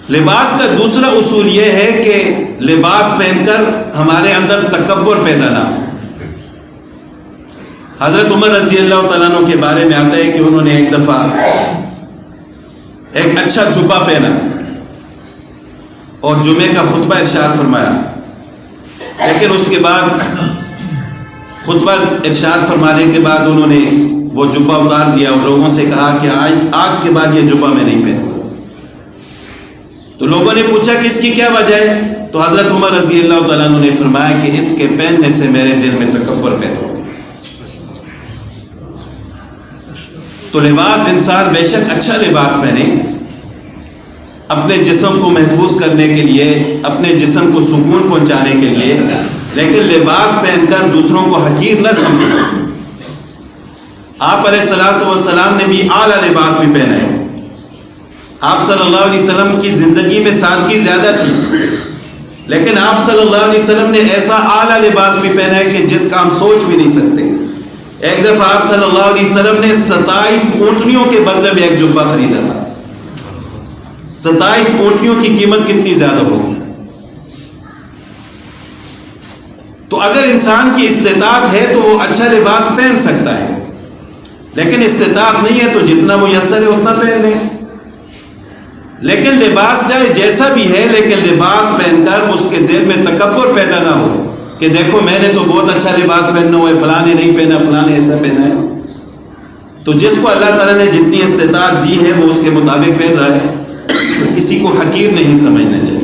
لباس کا دوسرا اصول یہ ہے کہ لباس پہن کر ہمارے اندر تکبر پیدا نہ ہو۔ حضرت عمر رضی اللہ تعالیٰ عنہ کے بارے میں آتا ہے کہ انہوں نے ایک دفعہ ایک اچھا جبہ پہنا اور جمعے کا خطبہ ارشاد فرمایا، لیکن اس کے بعد خطبہ ارشاد فرمانے کے بعد انہوں نے وہ جبہ اتار دیا اور لوگوں سے کہا کہ آج کے بعد یہ جبہ میں نہیں پہنوں گا۔ تو لوگوں نے پوچھا کہ اس کی کیا وجہ ہے؟ تو حضرت عمر رضی اللہ تعالیٰ عنہ نے فرمایا کہ اس کے پہننے سے میرے دل میں تکبر پیدا ہو گیا۔ تو لباس انسان بے شک اچھا لباس پہنے، اپنے جسم کو محفوظ کرنے کے لیے، اپنے جسم کو سکون پہنچانے کے لیے، لیکن لباس پہن کر دوسروں کو حقیر نہ سمجھے۔ آپ علیہ الصلوۃ والسلام نے بھی اعلیٰ لباس بھی پہنا ہے۔ آپ صلی اللہ علیہ وسلم کی زندگی میں سادگی زیادہ تھی، لیکن آپ صلی اللہ علیہ وسلم نے ایسا اعلیٰ لباس بھی پہنا ہے کہ جس کا ہم سوچ بھی نہیں سکتے۔ ایک دفعہ آپ صلی اللہ علیہ وسلم نے 27 اونٹنیوں کے بدلے میں ایک جبہ خریدا تھا۔ 27 اونٹنیوں کی قیمت کتنی زیادہ ہوگی؟ تو اگر انسان کی استطاعت ہے تو وہ اچھا لباس پہن سکتا ہے، لیکن استطاعت نہیں ہے تو جتنا میسر ہے اتنا پہن لیں۔ لیکن لباس چاہے جیسا بھی ہے، لیکن لباس پہن کر اس کے دل میں تکبر پیدا نہ ہو کہ دیکھو میں نے تو بہت اچھا لباس پہننا ہوا ہے، فلاں نے نہیں پہنا، فلاں نے ایسا پہنا ہے۔ تو جس کو اللہ تعالیٰ نے جتنی استطاعت دی ہے وہ اس کے مطابق پہن رہا ہے، تو کسی کو حقیر نہیں سمجھنا چاہیے۔